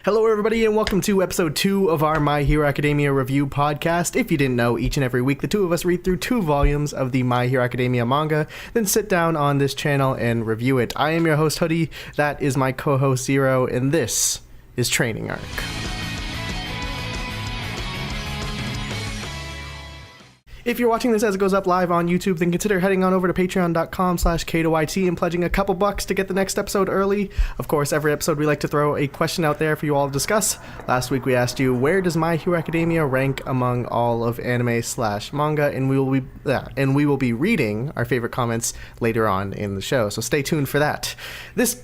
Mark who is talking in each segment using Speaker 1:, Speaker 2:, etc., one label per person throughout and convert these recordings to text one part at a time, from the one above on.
Speaker 1: Hello everybody and welcome to episode 2 of our My Hero Academia review podcast. If you didn't know, each and every week the two of us read through 2 volumes of the My Hero Academia manga, then sit down on this channel and review it. I am your host Hoodie, that is my co-host Zero, and this is Training Arc. If you're watching this as it goes up live on YouTube, then consider heading on over to patreon.com/K2YT and pledging a couple bucks to get the next episode early. Of course, every episode we like to throw a question out there for you all to discuss. Last week we asked you, where does My Hero Academia rank among all of anime/manga? And we will be reading our favorite comments later on in the show, so stay tuned for that. This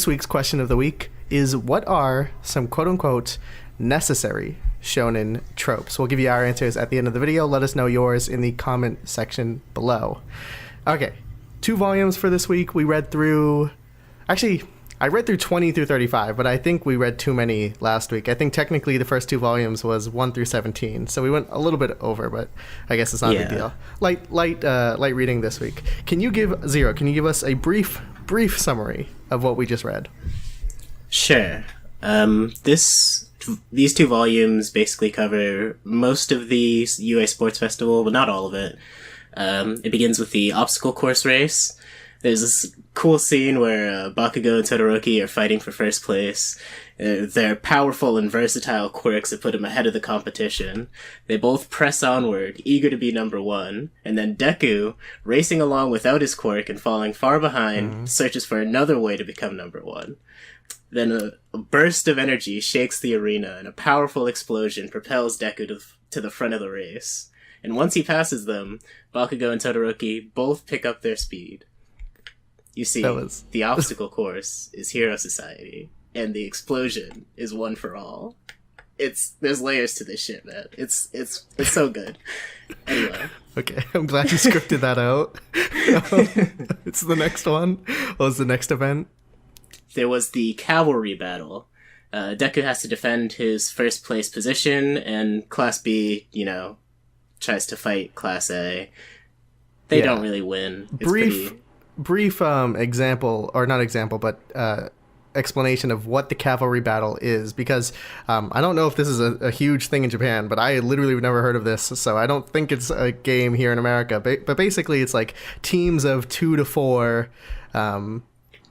Speaker 1: week's question of the week is, what are some quote-unquote necessary shonen tropes? We'll give you our answers at the end of the video. Let us know yours in the comment section below. Okay, 2 volumes for this week. We read through... Actually, I read through 20 through 35, but I think we read too many last week. I think technically the first 2 volumes was 1 through 17, so we went a little bit over, but I guess it's not a big deal. Light reading this week. Can you give us a brief summary of what we just read?
Speaker 2: Sure. These 2 volumes basically cover most of the UA Sports Festival, but not all of it. It begins with the obstacle course race. There's this cool scene where Bakugo and Todoroki are fighting for first place. Their powerful and versatile quirks have put them ahead of the competition. They both press onward, eager to be number 1, and then Deku, racing along without his quirk and falling far behind, searches for another way to become number 1. Then a burst of energy shakes the arena, and a powerful explosion propels Deku to the front of the race. And once he passes them, Bakugo and Todoroki both pick up their speed. You see, the obstacle course is Hero Society, and the explosion is One for All. There's layers to this shit, man. It's so good. Anyway.
Speaker 1: Okay, I'm glad you scripted that out. It's the next one. What was the next event?
Speaker 2: There was the Cavalry Battle. Deku has to defend his first place position, and Class B, tries to fight Class A. They don't really win. It's
Speaker 1: brief example, or not example, but explanation of what the Cavalry Battle is, because I don't know if this is a huge thing in Japan, but I literally never heard of this, so I don't think it's a game here in America. But basically, it's like teams of 2 to 4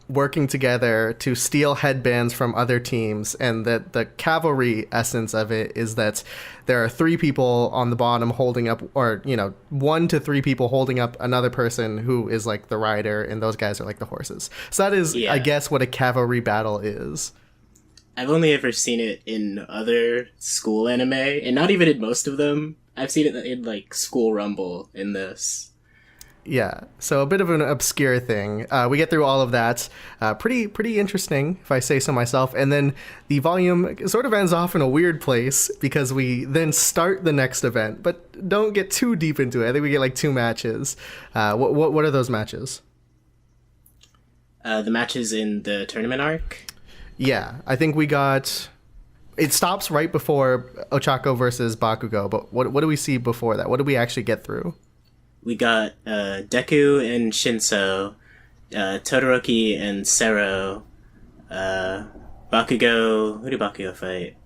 Speaker 1: working together to steal headbands from other teams, and that the cavalry essence of it is that there are 3 people on the bottom holding up, or 1 to 3 people holding up another person who is like the rider, and those guys are like the horses. So that is, I guess, what a cavalry battle is.
Speaker 2: I've only ever seen it in other school anime, and not even in most of them. I've seen it in like School Rumble in this.
Speaker 1: Yeah, so a bit of an obscure thing. We get through all of that. Pretty interesting, if I say so myself. And then the volume sort of ends off in a weird place, because we then start the next event, but don't get too deep into it. I think we get like 2 matches. What are those matches?
Speaker 2: The matches in the tournament arc?
Speaker 1: Yeah, I think we got... It stops right before Ochako versus Bakugo, but what do we see before that? What do we actually get through?
Speaker 2: We got Deku and Shinso, Todoroki and Sero, Bakugo... Who did Bakugo fight?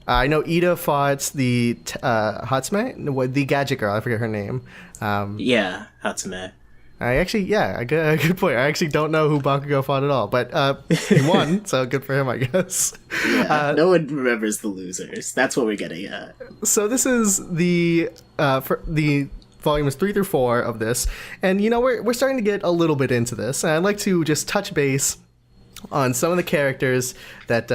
Speaker 1: I know Ida fought the Hatsume? The gadget girl, I forget her name.
Speaker 2: Yeah, Hatsume.
Speaker 1: Good point. I actually don't know who Bakugo fought at all, but he won, so good for him, I guess.
Speaker 2: Yeah, no one remembers the losers. That's what we're getting at.
Speaker 1: So this is the volumes 3 through 4 of this, and we're starting to get a little bit into this, and I'd like to just touch base on some of the characters that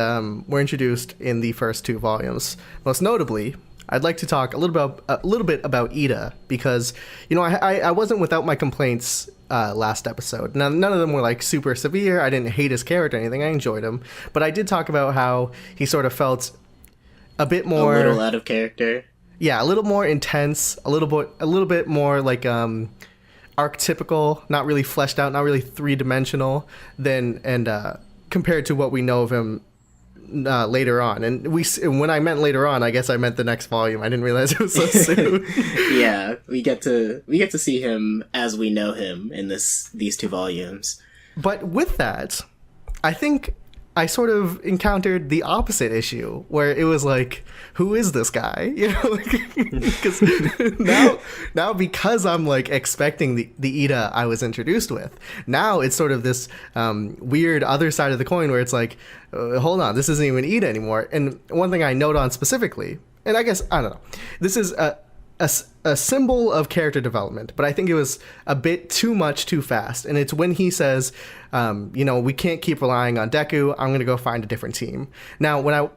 Speaker 1: were introduced in the first 2 volumes. Most notably, I'd like to talk a little bit about Ida, because I wasn't without my complaints last episode. Now, none of them were like super severe. I didn't hate his character or anything. I enjoyed him, but I did talk about how he sort of felt a bit more,
Speaker 2: a little out of character.
Speaker 1: Yeah, a little more intense, a little bit more like archetypical, not really fleshed out, not really 3-dimensional compared to what we know of him later on. And when I meant later on, I guess I meant the next volume. I didn't realize it was so soon.
Speaker 2: Yeah, we get to see him as we know him in these 2 volumes.
Speaker 1: But with that, I think I sort of encountered the opposite issue where it was like, who is this guy? You know, because now because I'm like expecting the Ida I was introduced with, now it's sort of this weird other side of the coin where it's like, hold on, this isn't even Ida anymore. And one thing I note on specifically, and I guess, I don't know, this is a symbol of character development, but I think it was a bit too much too fast. And it's when he says, we can't keep relying on Deku. I'm going to go find a different team. Now, when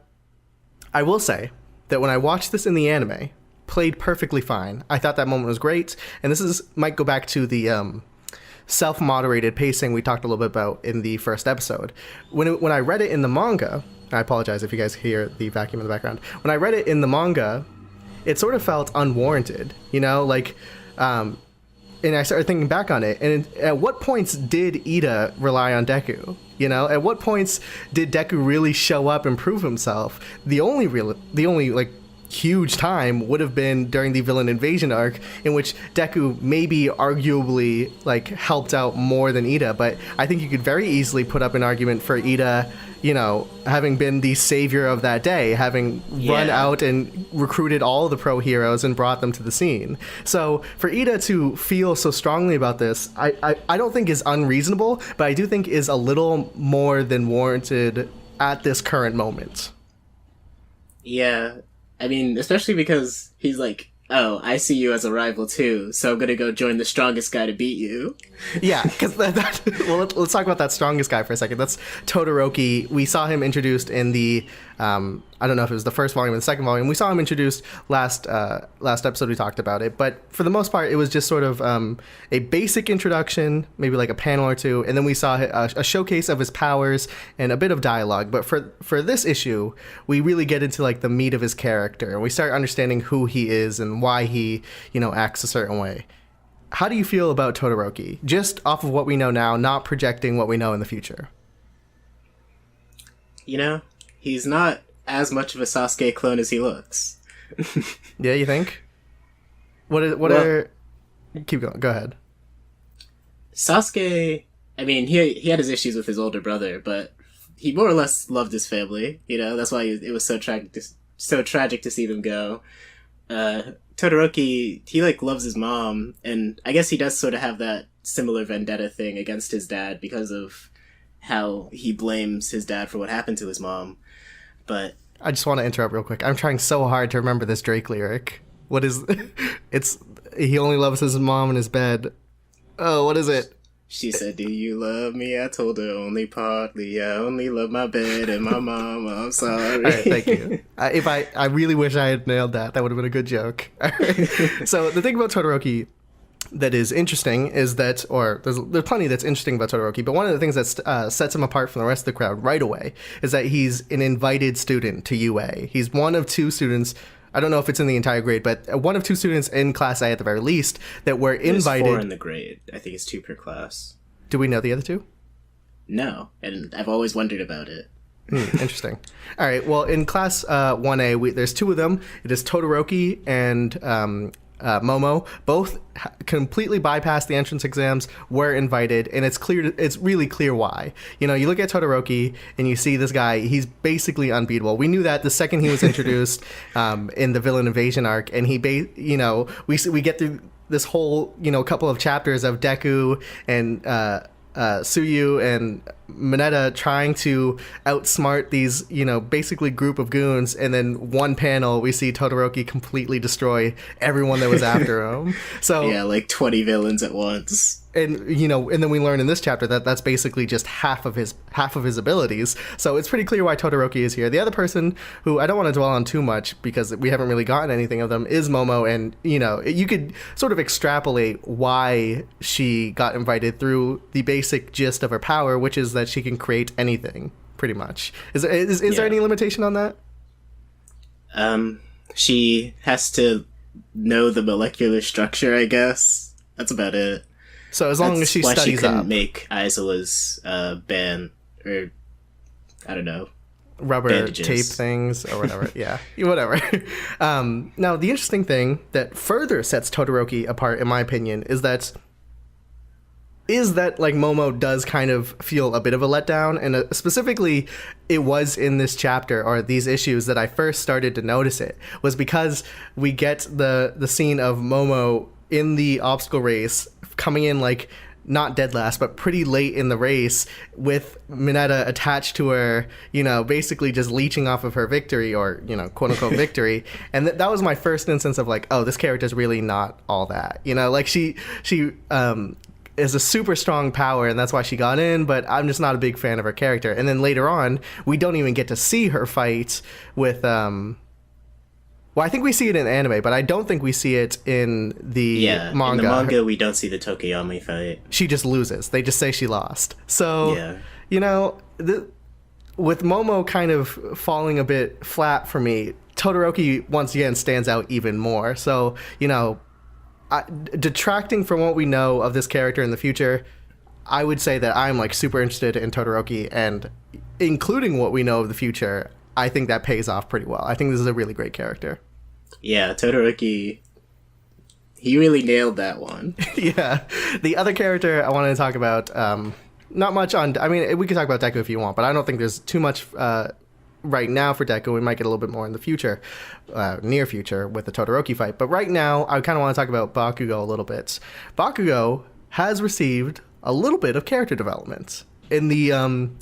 Speaker 1: I will say that when I watched this in the anime, played perfectly fine. I thought that moment was great. And this might go back to the self-moderated pacing we talked a little bit about in the first episode. When I read it in the manga, I apologize if you guys hear the vacuum in the background. When I read it in the manga, it sort of felt unwarranted, and I started thinking back on it, and at what points did Ida rely on Deku? At what points did Deku really show up and prove himself? The only huge time would have been during the villain invasion arc, in which Deku maybe arguably helped out more than Ida, but I think you could very easily put up an argument for Ida, having been the savior of that day, having run out and recruited all the pro heroes and brought them to the scene. So for Ida to feel so strongly about this, I don't think is unreasonable, but I do think is a little more than warranted at this current moment.
Speaker 2: Yeah. I mean, especially because he's like, oh, I see you as a rival too, so I'm gonna go join the strongest guy to beat you.
Speaker 1: Yeah, because well, let's talk about that strongest guy for a second. That's Todoroki. We saw him introduced in the, I don't know if it was the first volume or the second volume. We saw him introduced last episode we talked about it, but for the most part, it was just sort of a basic introduction, maybe like a panel or two, and then we saw a showcase of his powers and a bit of dialogue. But for this issue, we really get into the meat of his character, and we start understanding who he is and why he, acts a certain way. How do you feel about Todoroki? Just off of what we know now, not projecting what we know in the future.
Speaker 2: He's not as much of a Sasuke clone as he looks.
Speaker 1: Yeah, you think? Keep going. Go ahead.
Speaker 2: Sasuke, I mean, he had his issues with his older brother, but he more or less loved his family. That's why it was so tragic to see them go. Todoroki, he loves his mom, and I guess he does sort of have that similar vendetta thing against his dad because of how he blames his dad for what happened to his mom. But
Speaker 1: I just want to interrupt real quick. I'm trying so hard to remember this Drake lyric. What is it's he only loves his mom in his bed. Oh, what is it?
Speaker 2: She said, "Do you love me?" I told her only partly. I only love my bed and my mom. I'm sorry.
Speaker 1: All right, thank you. I really wish I had nailed that. That would have been a good joke. All right. So the thing about Todoroki that is interesting is that, or there's plenty that's interesting about Todoroki, but one of the things that sets him apart from the rest of the crowd right away is that he's an invited student to UA. He's one of two students. I don't know if it's in the entire grade, but one of two students in Class A at the very least that were invited.
Speaker 2: There's 4 in the grade. I think it's 2 per class.
Speaker 1: Do we know the other 2?
Speaker 2: No, and I've always wondered about it.
Speaker 1: Interesting. All right, well, in Class 1A, there's 2 of them. It is Todoroki and Momo. Both completely bypassed the entrance exams, were invited, and it's really clear why. You look at Todoroki and you see this guy, he's basically unbeatable. We knew that the second he was introduced in the villain invasion arc, and we get through this whole couple of chapters of Deku and Tsuyu and Mineta trying to outsmart these, basically group of goons, and then one panel we see Todoroki completely destroy everyone that was after him. So
Speaker 2: yeah, 20 villains at once.
Speaker 1: And and then we learn in this chapter that that's basically just half of his abilities. So it's pretty clear why Todoroki is here. The other person who I don't want to dwell on too much because we haven't really gotten anything of them is Momo, and you could sort of extrapolate why she got invited through the basic gist of her power, which is that she can create anything, pretty much. Is there any limitation on that?
Speaker 2: She has to know the molecular structure, I guess. That's about it.
Speaker 1: So as long as she studies
Speaker 2: she couldn't
Speaker 1: up,
Speaker 2: make Aizawa's band, or I don't know,
Speaker 1: rubber
Speaker 2: bandages.
Speaker 1: Tape things or whatever. Yeah, whatever. Now the interesting thing that further sets Todoroki apart, in my opinion, is that is that like Momo does kind of feel a bit of a letdown, and specifically it was in this chapter or these issues that I first started to notice it, was because we get the scene of Momo in the obstacle race coming in like not dead last, but pretty late in the race with Mineta attached to her, you know, basically just leeching off of her victory, or, you know, quote unquote victory. And that was my first instance of like, oh, this character's really not all that, you know, like she is a super strong power, and that's why she got in, but I'm just not a big fan of her character. And then later on, we don't even get to see her fight with well, I think we see it in anime, but I don't think we see it in the manga.
Speaker 2: In the manga, we don't see the Tokiyami fight.
Speaker 1: She just loses. They just say she lost. So, you know, with Momo kind of falling a bit flat for me, Todoroki once again stands out even more. So, you know, detracting from what we know of this character in the future, I would say that I'm like super interested in Todoroki, and including what we know of the future, I think that pays off pretty well. I think this is a really great character.
Speaker 2: Yeah, Todoroki, he really nailed that one.
Speaker 1: Yeah. The other character I wanted to talk about, not much on... I mean, we could talk about Deku if you want, but I don't think there's too much right now for Deku. We might get a little bit more in the future, near future, with the Todoroki fight. But right now, I kind of want to talk about Bakugo a little bit. Bakugo has received a little bit of character development. In the,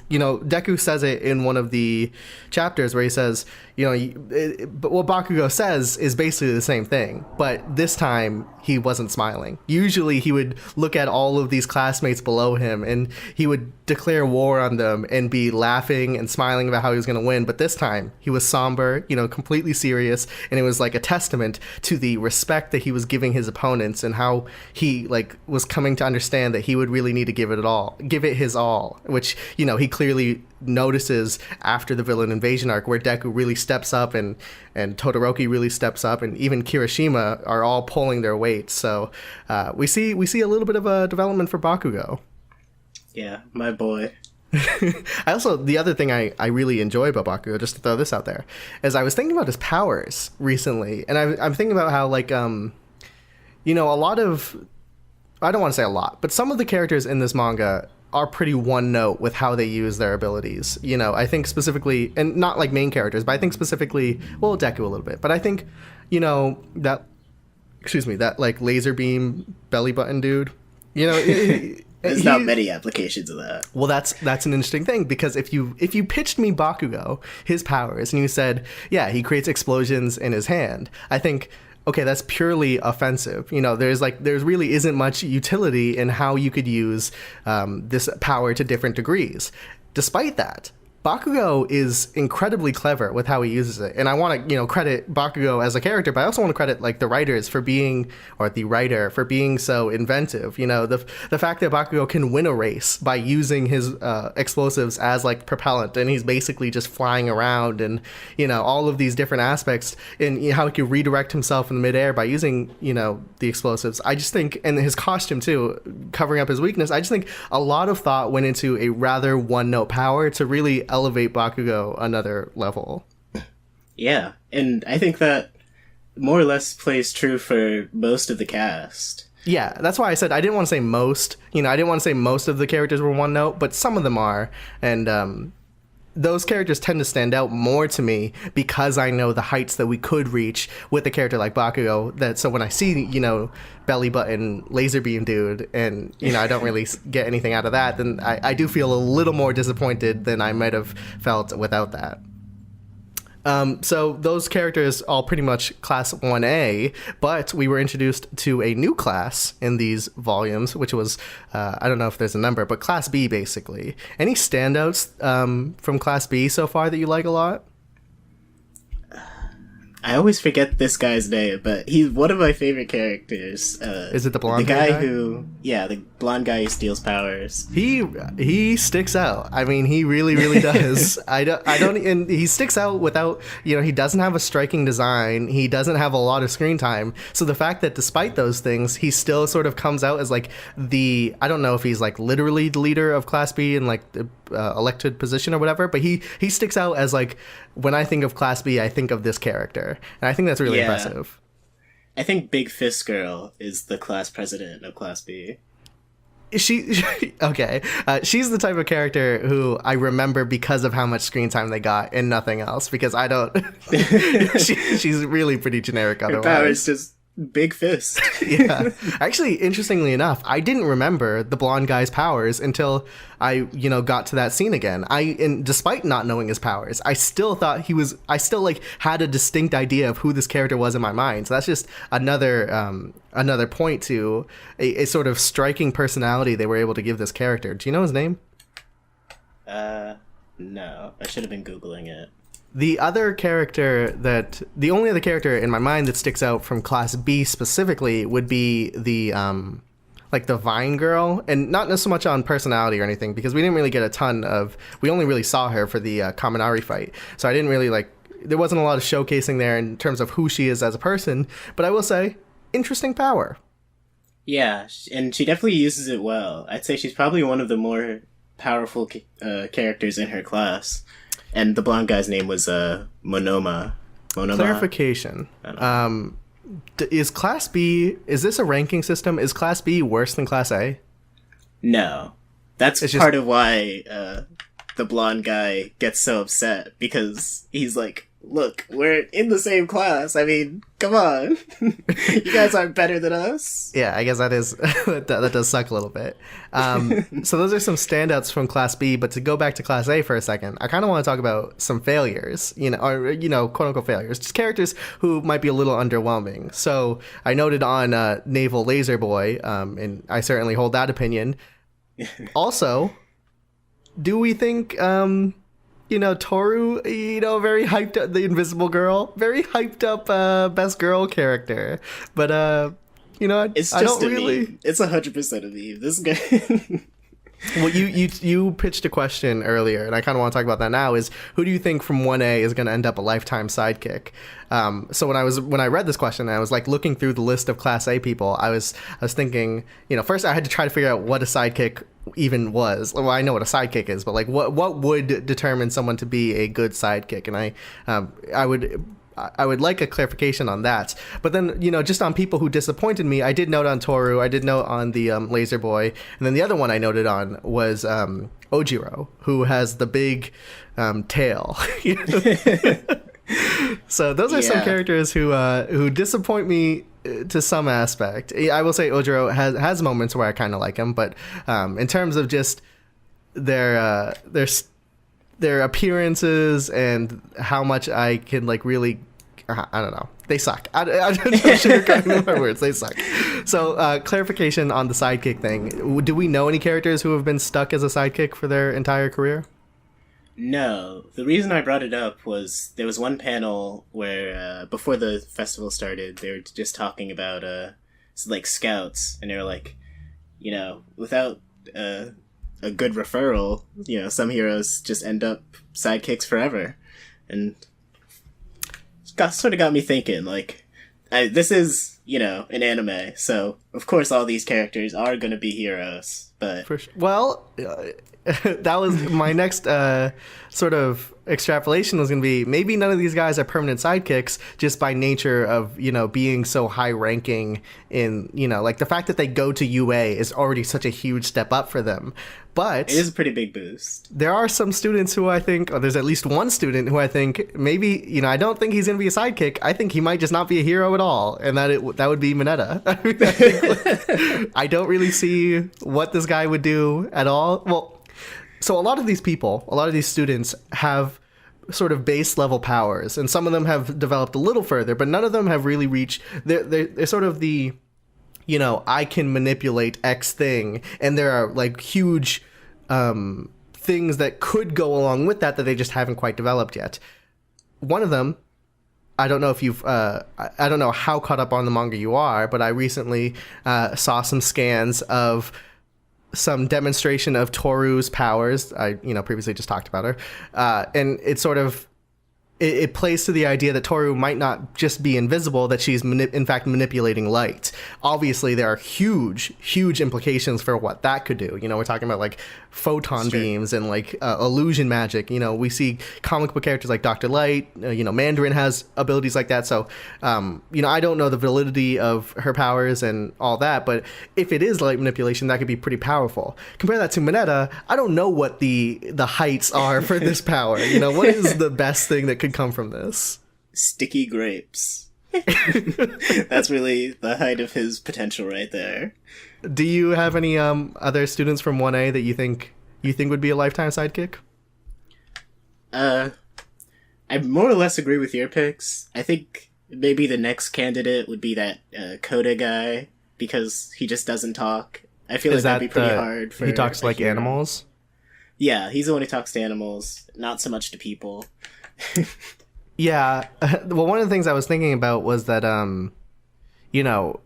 Speaker 1: you know, Deku says it in one of the chapters where he says, you know, but what Bakugo says is basically the same thing, but this time he wasn't smiling. Usually he would look at all of these classmates below him and he would declare war on them and be laughing and smiling about how he was going to win. But this time he was somber, you know, completely serious. And it was like a testament to the respect that he was giving his opponents and how he like was coming to understand that he would really need to give it his all, which, you know, he clearly notices after the villain invasion arc, where Deku really steps up and Todoroki really steps up, and even Kirishima are all pulling their weight. So we see a little bit of a development for Bakugo.
Speaker 2: Yeah, my boy.
Speaker 1: The other thing I really enjoy about Bakugo, just to throw this out there, is I was thinking about his powers recently, and I'm thinking about how, like, you know, a lot of, I don't want to say a lot, but some of the characters in this manga are pretty one note with how they use their abilities. You know, I think specifically, and not like main characters, but I think specifically, well, Deku a little bit, but I think, you know, that like laser beam belly button dude, you know,
Speaker 2: there's not many applications of that.
Speaker 1: Well, that's an interesting thing, because if you pitched me Bakugo, his powers, and you said, yeah, he creates explosions in his hand, I think, okay, that's purely offensive. You know, there really isn't much utility in how you could use this power to different degrees. Despite that, Bakugo is incredibly clever with how he uses it. And I want to, you know, credit Bakugo as a character, but I also want to credit like the writers for being, or the writer for being so inventive. You know, the fact that Bakugo can win a race by using his explosives as like propellant, and he's basically just flying around, and, you know, all of these different aspects, and, you know, how he can redirect himself in the midair by using, you know, the explosives. I just think, and his costume too, covering up his weakness, I just think a lot of thought went into a rather one-note power to really elevate Bakugo another level.
Speaker 2: Yeah, and I think that more or less plays true for most of the cast.
Speaker 1: Yeah, that's why I said I didn't want to say most. You know, I didn't want to say most of the characters were one note, but some of them are. And those characters tend to stand out more to me because I know the heights that we could reach with a character like Bakugo. So when I see, you know, belly button laser beam dude, and, you know, I don't really get anything out of that, then I do feel a little more disappointed than I might have felt without that. So those characters all pretty much class 1A, but we were introduced to a new class in these volumes, which was, I don't know if there's a number, but class B basically. Any standouts from class B so far that you like a lot?
Speaker 2: I always forget this guy's name, but he's one of my favorite characters.
Speaker 1: Is it the blonde
Speaker 2: guy? The blonde guy who steals powers.
Speaker 1: He sticks out. I mean, he really does. I don't, and he sticks out without, you know, he doesn't have a striking design. He doesn't have a lot of screen time. So the fact that despite those things, he still sort of comes out as like I don't know if he's like literally the leader of Class B in like the elected position or whatever, but he sticks out as like, when I think of Class B, I think of this character. And I think that's really impressive.
Speaker 2: I think Big Fist Girl is the class president of Class B.
Speaker 1: Okay. She's the type of character who I remember because of how much screen time they got and nothing else. Because I don't. She's really pretty generic
Speaker 2: Her
Speaker 1: otherwise.
Speaker 2: power is just big fist.
Speaker 1: Yeah. Actually, interestingly enough, I didn't remember the blonde guy's powers until I, got to that scene again. And despite not knowing his powers, I still thought I still like had a distinct idea of who this character was in my mind. So that's just another point to a sort of striking personality they were able to give this character. Do you know his name?
Speaker 2: No. I should have been Googling it.
Speaker 1: The only other character in my mind that sticks out from Class B specifically would be the the Vine girl, and not so much on personality or anything, because we didn't really get we only really saw her for the Kaminari fight, so I didn't really there wasn't a lot of showcasing there in terms of who she is as a person, but I will say, interesting power.
Speaker 2: Yeah, and she definitely uses it well. I'd say she's probably one of the more powerful characters in her class. And the blonde guy's name was Monoma.
Speaker 1: Clarification. Is Class B, is this a ranking system? Is Class B worse than Class A?
Speaker 2: No. That's part of why the blonde guy gets so upset, because he's like, look, we're in the same class. I mean, come on. You guys aren't better than us.
Speaker 1: Yeah, I guess that is that does suck a little bit. So those are some standouts from Class B, but to go back to Class A for a second, I kind of want to talk about some failures, quote unquote failures, just characters who might be a little underwhelming. So I noted on Naval Laser Boy, and I certainly hold that opinion. Also, do we think Toru, very hyped up, the Invisible Girl, very hyped up best girl character, but
Speaker 2: it's just
Speaker 1: I don't really.
Speaker 2: Meme. It's 100% a meme. This guy.
Speaker 1: Well, you pitched a question earlier, and I kind of want to talk about that now. Is who do you think from 1A is going to end up a lifetime sidekick? So when I read this question, I was looking through the list of Class A people. I was thinking, first I had to try to figure out what a sidekick even was. Well, I know what a sidekick is, but what would determine someone to be a good sidekick? And I would like a clarification on that. But then, just on people who disappointed me, I did note on Toru, I did note on the Laser Boy, and then the other one I noted on was Ojiro, who has the big tail. So those are some characters who disappoint me to some aspect. I will say Ojiro has moments where I kind of like him, but in terms of just their appearances and how much I can really, I don't know, they suck. I don't sugarcoating my words, they suck. So clarification on the sidekick thing. Do we know any characters who have been stuck as a sidekick for their entire career?
Speaker 2: No. The reason I brought it up was there was one panel where before the festival started, they were just talking about scouts, and they were like, without a good referral, some heroes just end up sidekicks forever. And sort of got me thinking, this is, an anime, so of course all these characters are going to be heroes, but...
Speaker 1: Well, that was my next sort of extrapolation was going to be maybe none of these guys are permanent sidekicks just by nature of, being so high ranking in, the fact that they go to UA is already such a huge step up for them. But
Speaker 2: it is a pretty big boost.
Speaker 1: There are some students who I think, or there's at least one student who I think maybe, I don't think he's going to be a sidekick. I think he might just not be a hero at all. And that would be Mineta. I don't really see what this guy would do at all. Well, so a lot of these students have sort of base level powers, and some of them have developed a little further, but none of them have really reached, they're sort of the, I can manipulate X thing, and there are huge things that could go along with that they just haven't quite developed yet. One of them, I don't know if you've, I don't know how caught up on the manga you are, but I recently saw some scans of some demonstration of Toru's powers. I previously just talked about her, and it sort of it plays to the idea that Toru might not just be invisible, that she's in fact manipulating light. Obviously, there are huge implications for what that could do. You know, we're talking about like photon beams and like illusion magic. You know, we see comic book characters like Dr. Light. You know, Mandarin has abilities like that. So, you know, I don't know the validity of her powers and all that, but if it is light manipulation, that could be pretty powerful. Compare that to Mineta. I don't know what the heights are for this power. You know, what is the best thing that could come from this?
Speaker 2: Sticky grapes. That's really the height of his potential right there.
Speaker 1: Do you have any other students from 1A that you think would be a lifetime sidekick?
Speaker 2: I more or less agree with your picks. I think maybe the next candidate would be that Coda guy, because he just doesn't talk. I feel like that'd be pretty hard for...
Speaker 1: He talks like
Speaker 2: hero.
Speaker 1: Animals?
Speaker 2: Yeah, he's the one who talks to animals, not so much to people.
Speaker 1: Yeah. Well, one of the things I was thinking about was that, you know,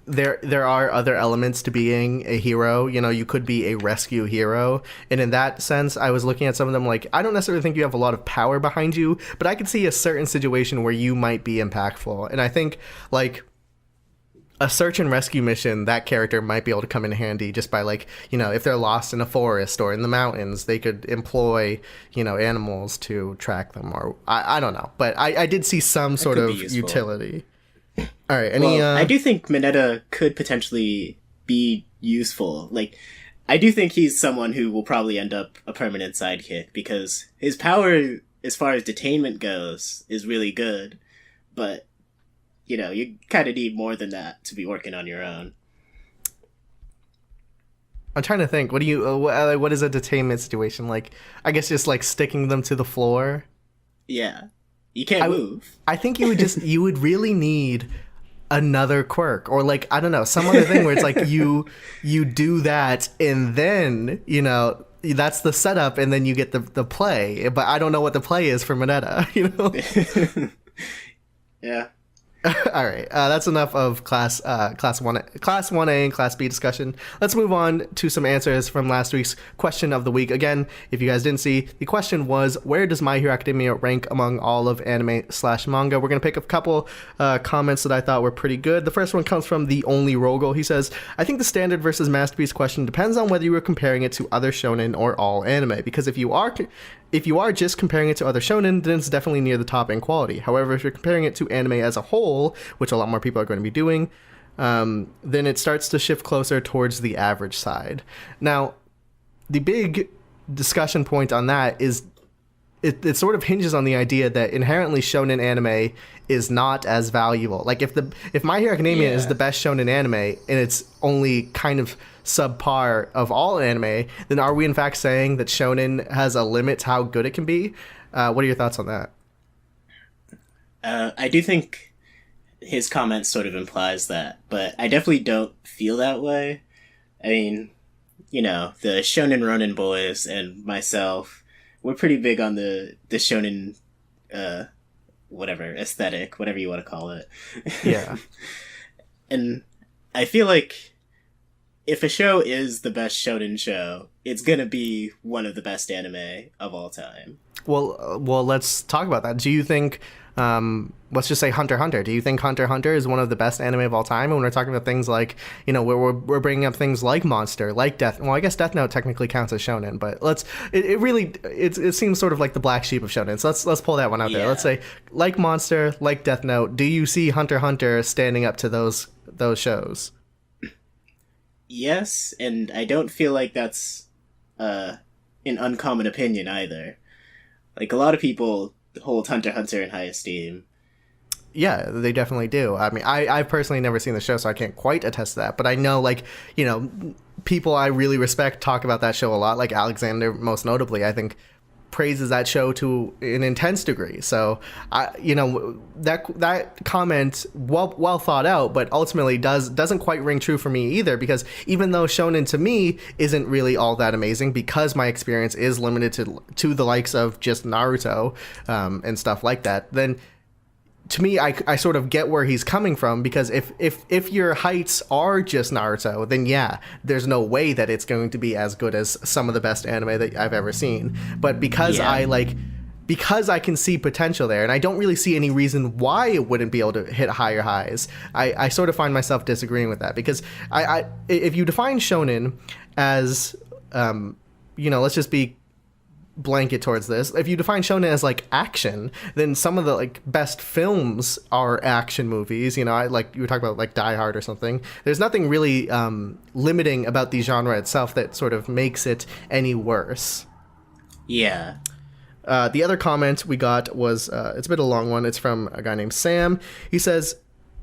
Speaker 1: there are other elements to being a hero. You know, you could be a rescue hero. And in that sense, I was looking at some of them like, I don't necessarily think you have a lot of power behind you, but I could see a certain situation where you might be impactful. And I think, like, a search and rescue mission, that character might be able to come in handy just by, like, you know, if they're lost in a forest or in the mountains, they could employ, you know, animals to track them, or I don't know. But I did see some sort of utility. All right.
Speaker 2: I do think Mineta could potentially be useful. Like, I do think he's someone who will probably end up a permanent sidekick, because his power, as far as detainment goes, is really good. But you know, you kind of need more than that to be working on your own.
Speaker 1: I'm trying to think. What do you? What is a detainment situation like? I guess just like sticking them to the floor.
Speaker 2: Yeah, you can't move.
Speaker 1: I think you would really need another quirk, or like, I don't know, some other thing where it's like you do that and then, you know, that's the setup and then you get the play. But I don't know what the play is for Mineta. You know.
Speaker 2: Yeah.
Speaker 1: All right, that's enough of class 1A and class B discussion. Let's move on to some answers from last week's question of the week. Again, if you guys didn't see, the question was, where does My Hero Academia rank among all of anime/manga? We're going to pick a couple comments that I thought were pretty good. The first one comes from The Only Rogel. He says, I think the standard versus masterpiece question depends on whether you were comparing it to other shonen or all anime, because if you are just comparing it to other shonen, then it's definitely near the top in quality. However, if you're comparing it to anime as a whole, which a lot more people are going to be doing, then it starts to shift closer towards the average side. Now, the big discussion point on that is it sort of hinges on the idea that inherently shonen anime is not as valuable. Like, if My Hero Academia is the best shonen anime and it's only kind of subpar of all anime, then are we in fact saying that shonen has a limit to how good it can be? What are your thoughts on that?
Speaker 2: I do think his comment sort of implies that, but I definitely don't feel that way. I mean, you know, the Shonen Ronin boys and myself, we're pretty big on the shonen, whatever, aesthetic, whatever you want to call it.
Speaker 1: Yeah.
Speaker 2: And I feel like if a show is the best shonen show, it's gonna be one of the best anime of all time.
Speaker 1: Well, let's talk about that. Do you think, let's just say Hunter x Hunter. Do you think Hunter x Hunter is one of the best anime of all time? And when we're talking about things like, you know, we're bringing up things like Monster, like Death. Well, I guess Death Note technically counts as shonen, but it seems sort of like the black sheep of shonen. So let's pull that one out there. Let's say like Monster, like Death Note. Do you see Hunter x Hunter standing up to those shows?
Speaker 2: Yes, and I don't feel like that's an uncommon opinion either. Like, a lot of people hold Hunter x Hunter in high esteem.
Speaker 1: Yeah, they definitely do. I mean, I've personally never seen the show, so I can't quite attest to that. But I know, like, you know, people I really respect talk about that show a lot, like Alexander, most notably, I think, praises that show to an intense degree. So, you know, that comment, well thought out, but ultimately doesn't quite ring true for me either, because even though shonen to me isn't really all that amazing, because my experience is limited to the likes of just Naruto and stuff like that, then to me, I sort of get where he's coming from, because if your heights are just Naruto, then yeah, there's no way that it's going to be as good as some of the best anime that I've ever seen. But because I because I can see potential there, and I don't really see any reason why it wouldn't be able to hit higher highs. I sort of find myself disagreeing with that, because if you define shonen as, let's just be blanket towards this. If you define shonen as like action, then some of the like best films are action movies. I like you were talking about like Die Hard or something. There's nothing really limiting about the genre itself that sort of makes it any worse.
Speaker 2: Yeah.
Speaker 1: The other comment we got was it's a bit of a long one. It's from a guy named Sam. He says,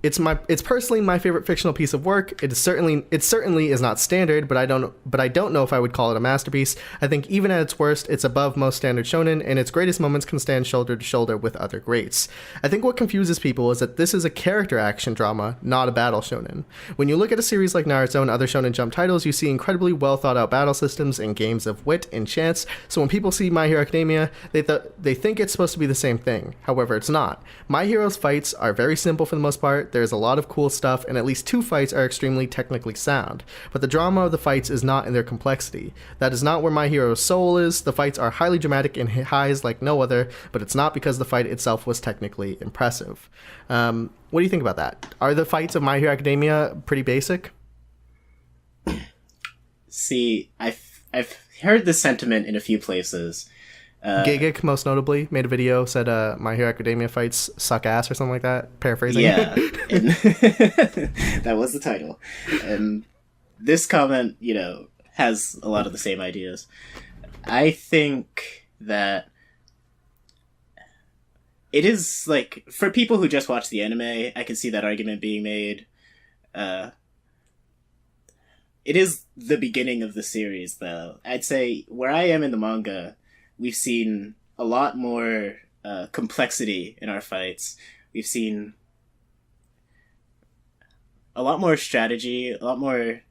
Speaker 1: It's personally my favorite fictional piece of work. It certainly is not standard, but I don't know if I would call it a masterpiece. I think even at its worst, it's above most standard shonen, and its greatest moments can stand shoulder to shoulder with other greats. I think what confuses people is that this is a character action drama, not a battle shonen. When you look at a series like Naruto and other shonen jump titles, you see incredibly well thought out battle systems and games of wit and chance. So when people see My Hero Academia, they think it's supposed to be the same thing. However, it's not. My Hero's fights are very simple for the most part. There's a lot of cool stuff, and at least 2 fights are extremely technically sound. But the drama of the fights is not in their complexity. That is not where My Hero's soul is. The fights are highly dramatic and hit highs like no other, but it's not because the fight itself was technically impressive. What do you think about that? Are the fights of My Hero Academia pretty basic?
Speaker 2: See, I've heard this sentiment in a few places.
Speaker 1: Gigik, most notably, made a video, said My Hero Academia fights suck ass or something like that. Paraphrasing.
Speaker 2: Yeah. That was the title. And this comment, has a lot of the same ideas. I think that it is, like, for people who just watch the anime, I can see that argument being made. It is the beginning of the series, though. I'd say where I am in the manga, we've seen a lot more complexity in our fights. We've seen a lot more strategy, a lot more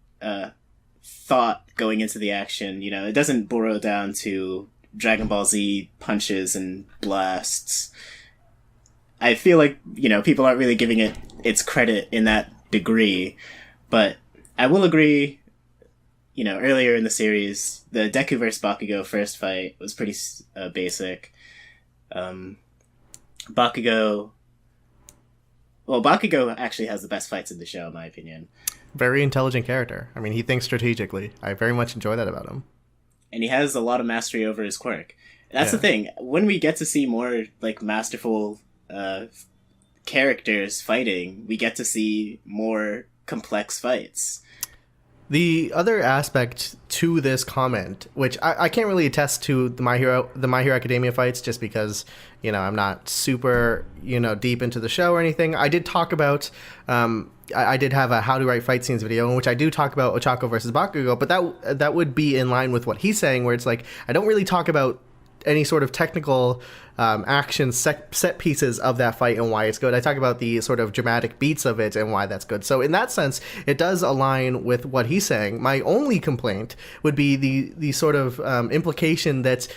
Speaker 2: thought going into the action. It doesn't boil down to Dragon Ball Z punches and blasts. I feel like, people aren't really giving it its credit in that degree. But I will agree, earlier in the series, the Deku vs. Bakugo first fight was pretty basic. Bakugo actually has the best fights in the show, in my opinion.
Speaker 1: Very intelligent character. I mean, he thinks strategically. I very much enjoy that about him.
Speaker 2: And he has a lot of mastery over his quirk. That's the thing. When we get to see more, like, masterful characters fighting, we get to see more complex fights.
Speaker 1: The other aspect to this comment, which I can't really attest to the My Hero Academia fights, just because I'm not super deep into the show or anything. I did talk about I did have a How to Write Fight Scenes video in which I do talk about Ochako versus Bakugo, but that would be in line with what he's saying, where it's like I don't really talk about any sort of technical action set pieces of that fight and why it's good. I talk about the sort of dramatic beats of it and why that's good. So in that sense, it does align with what he's saying. My only complaint would be the sort of implication that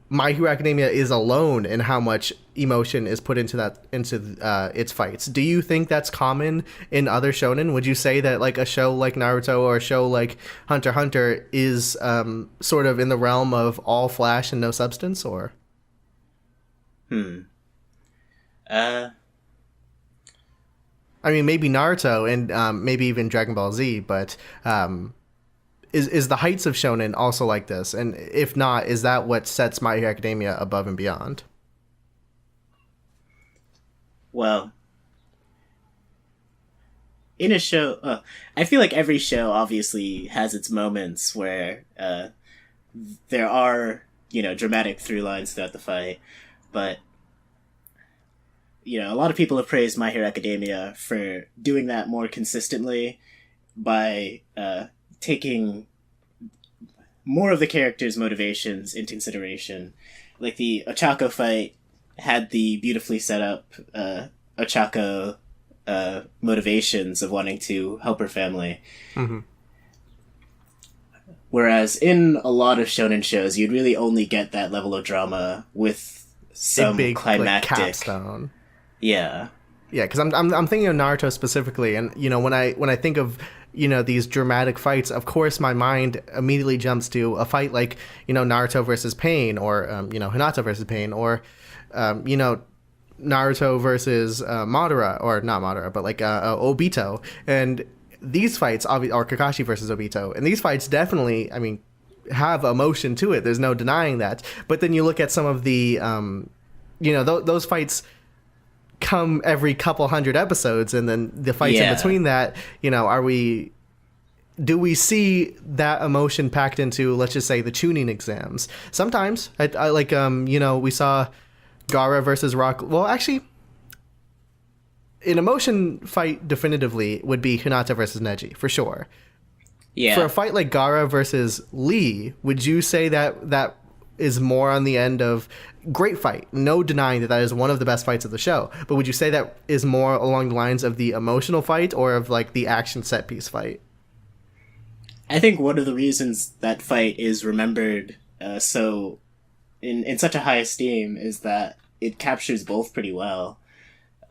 Speaker 1: My Hero Academia is alone in how much emotion is put into its fights. Do you think that's common in other shonen? Would you say that like a show like Naruto or a show like Hunter x Hunter is sort of in the realm of all flash and no substance, or?
Speaker 2: I
Speaker 1: mean, maybe Naruto and maybe even Dragon Ball Z, but is the heights of shonen also like this? And if not, is that what sets My Hero Academia above and beyond?
Speaker 2: Well, in a show, I feel like every show obviously has its moments where there are, dramatic through lines throughout the fight, but a lot of people have praised My Hero Academia for doing that more consistently by taking more of the characters' motivations into consideration. Like the Ochako fight had the beautifully set up Ochako motivations of wanting to help her family.
Speaker 1: Mm-hmm.
Speaker 2: Whereas in a lot of shonen shows, you'd really only get that level of drama with some
Speaker 1: big,
Speaker 2: climactic
Speaker 1: like, capstone.
Speaker 2: Yeah.
Speaker 1: Yeah, because I'm thinking of Naruto specifically, and when I think of these dramatic fights, of course my mind immediately jumps to a fight like, Naruto versus Pain, or, Hinata versus Pain, or, Naruto versus Madara, or not Madara, but like Obito. And these fights, or Kakashi versus Obito, and these fights definitely, have emotion to it. There's no denying that. But then you look at some of the, those fights come every couple hundred episodes, and then the fights in between that, do we see that emotion packed into, let's just say, the tuning exams? Sometimes I like, we saw Gaara versus Rock. Well, actually, an emotion fight definitively would be Hinata versus Neji, for sure.
Speaker 2: Yeah.
Speaker 1: For a fight like Gaara versus Lee, would you say that is more on the end of great fight? No denying that is one of the best fights of the show. But would you say that is more along the lines of the emotional fight, or of like the action set piece fight?
Speaker 2: I think one of the reasons that fight is remembered so in such a high esteem is that it captures both pretty well.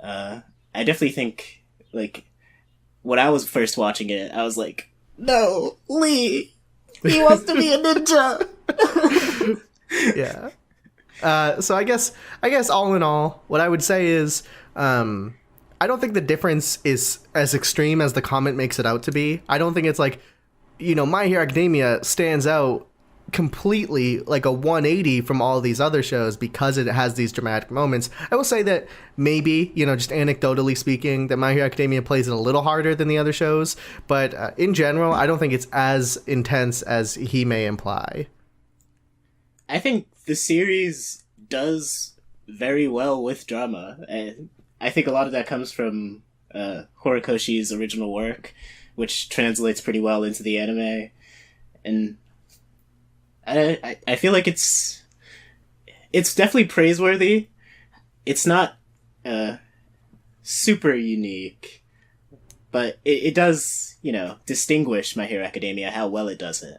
Speaker 2: I definitely think, like, when I was first watching it, I was like, no, Lee! He wants to be a ninja!
Speaker 1: Yeah. So I guess all in all, what I would say is, I don't think the difference is as extreme as the comment makes it out to be. I don't think it's like, My Hero Academia stands out completely, like a 180 from all of these other shows because it has these dramatic moments. I will say that maybe, just anecdotally speaking, that My Hero Academia plays it a little harder than the other shows, but in general, I don't think it's as intense as he may imply.
Speaker 2: I think the series does very well with drama. I think a lot of that comes from Horikoshi's original work, which translates pretty well into the anime. And I feel like it's definitely praiseworthy. It's not super unique, but it does, distinguish My Hero Academia, how well it does it.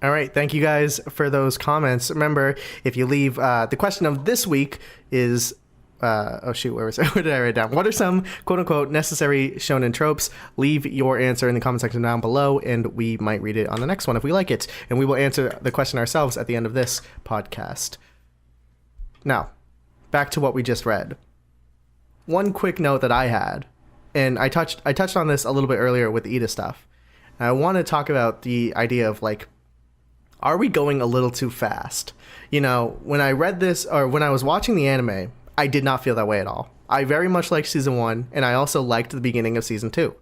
Speaker 1: All right. Thank you guys for those comments. Remember, if you leave, the question of this week is, where was it? Where did I write it down? What are some quote unquote necessary shonen tropes? Leave your answer in the comment section down below, and we might read it on the next one if we like it. And we will answer the question ourselves at the end of this podcast. Now, back to what we just read. One quick note that I had, and I touched on this a little bit earlier with the Ida stuff. And I want to talk about the idea of, like, are we going a little too fast? When I read this, or when I was watching the anime, I did not feel that way at all. I very much liked season 1, and I also liked the beginning of season 2.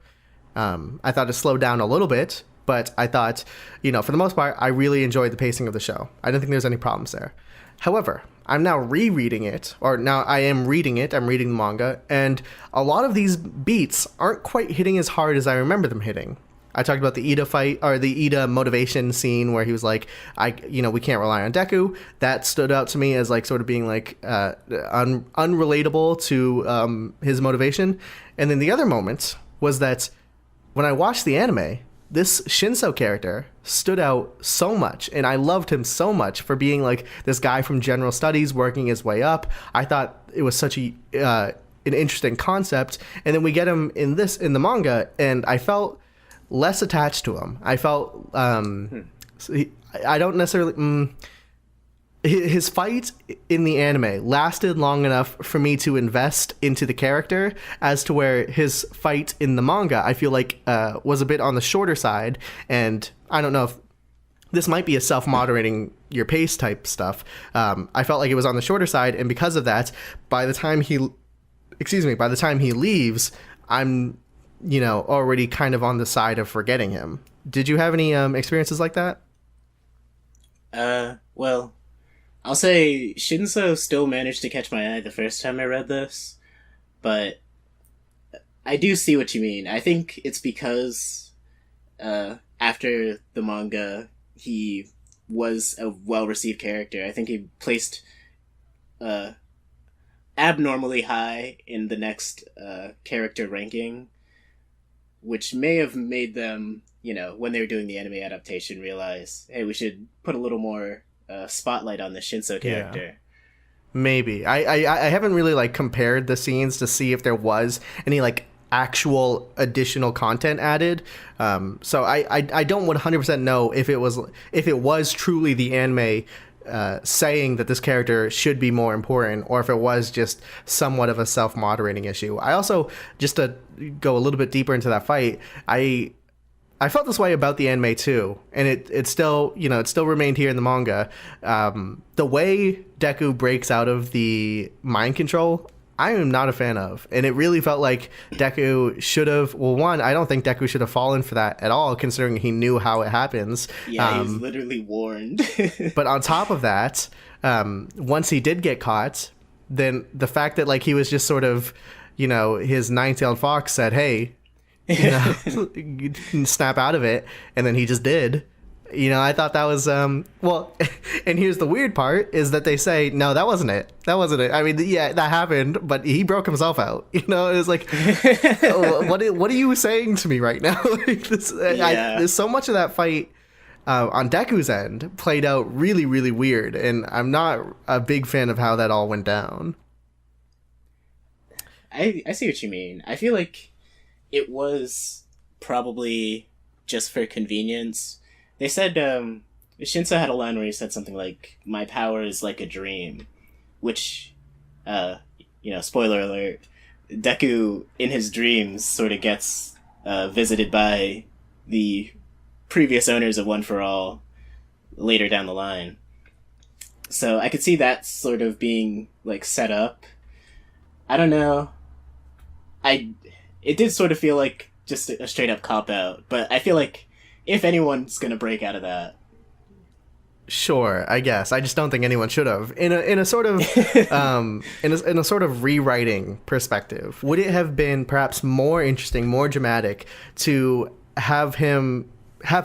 Speaker 1: I thought it slowed down a little bit, but I thought, for the most part, I really enjoyed the pacing of the show. I didn't think there's any problems there. However, I'm now rereading it, or now I am reading it, I'm reading the manga, and a lot of these beats aren't quite hitting as hard as I remember them hitting. I talked about the Ida fight, or the Ida motivation scene where he was like, we can't rely on Deku. That stood out to me as like sort of being like unrelatable to his motivation. And then the other moment was that when I watched the anime, this Shinso character stood out so much, and I loved him so much for being like this guy from general studies working his way up. I thought it was such an interesting concept. And then we get him in the manga, and I felt less attached to him. I felt I don't necessarily his fight in the anime lasted long enough for me to invest into the character, as to where his fight in the manga I feel like was a bit on the shorter side. And I don't know if this might be a self-moderating your pace type stuff. I felt like it was on the shorter side, and because of that, by the time he leaves, I'm already kind of on the side of forgetting him. Did you have any experiences like that?
Speaker 2: Well, I'll say Shinso still managed to catch my eye the first time I read this, but I do see what you mean. I think it's because after the manga, he was a well-received character. I think he placed abnormally high in the next character ranking, which may have made them, when they were doing the anime adaptation, realize, hey, we should put a little more spotlight on the Shinso character. Yeah.
Speaker 1: Maybe. I haven't really, like, compared the scenes to see if there was any, like, actual additional content added. So I don't 100% know if it was truly the anime saying that this character should be more important, or if it was just somewhat of a self-moderating issue. I also, just to go a little bit deeper into that fight, I felt this way about the anime too, and it still, it still remained here in the manga. The way Deku breaks out of the mind control, I am not a fan of, and it really felt like Deku should have. Well, one, I don't think Deku should have fallen for that at all, considering he knew how it happens.
Speaker 2: Yeah, he was literally warned.
Speaker 1: But on top of that, once he did get caught, then the fact that like he was just sort of, his nine-tailed fox said, "Hey, you can snap out of it," and then he just did. I thought that was well, and here's the weird part is that they say, no, that wasn't it. I mean, yeah, that happened, but he broke himself out. It was like, what are you saying to me right now? There's so much of that fight on Deku's end played out really, really weird, and I'm not a big fan of how that all went down.
Speaker 2: I see what you mean. I feel like it was probably just for convenience. They said, Shinso had a line where he said something like, "My power is like a dream," which, spoiler alert, Deku in his dreams sort of gets visited by the previous owners of One for All later down the line. So I could see that sort of being like set up. I don't know. It did sort of feel like just a straight up cop out, but I feel like if anyone's gonna break out of that,
Speaker 1: sure, I guess. I just don't think anyone should have. In a sort of in a sort of rewriting perspective, would it have been perhaps more interesting, more dramatic to have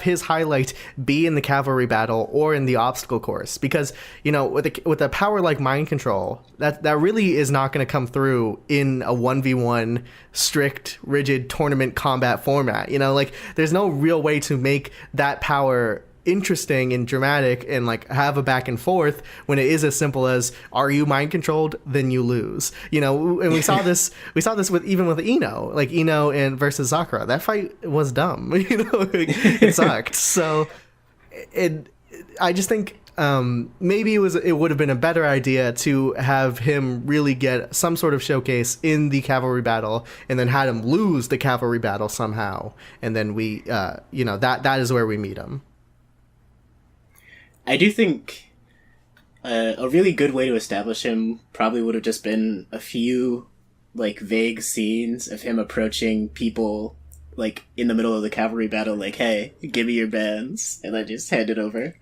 Speaker 1: his highlight be in the cavalry battle or in the obstacle course? Because with a power like mind control, that really is not going to come through in a 1v1 strict rigid tournament combat format. Like there's no real way to make that power interesting and dramatic and like have a back and forth when it is as simple as, are you mind controlled, then you lose. And we saw this with Ino, like Ino and versus Sakura. That fight was dumb. It sucked. So I just think maybe it would have been a better idea to have him really get some sort of showcase in the cavalry battle, and then had him lose the cavalry battle somehow, and then we that is where we meet him.
Speaker 2: I do think a really good way to establish him probably would have just been a few like vague scenes of him approaching people like in the middle of the cavalry battle, like, "Hey, give me your bands," and then just hand it over.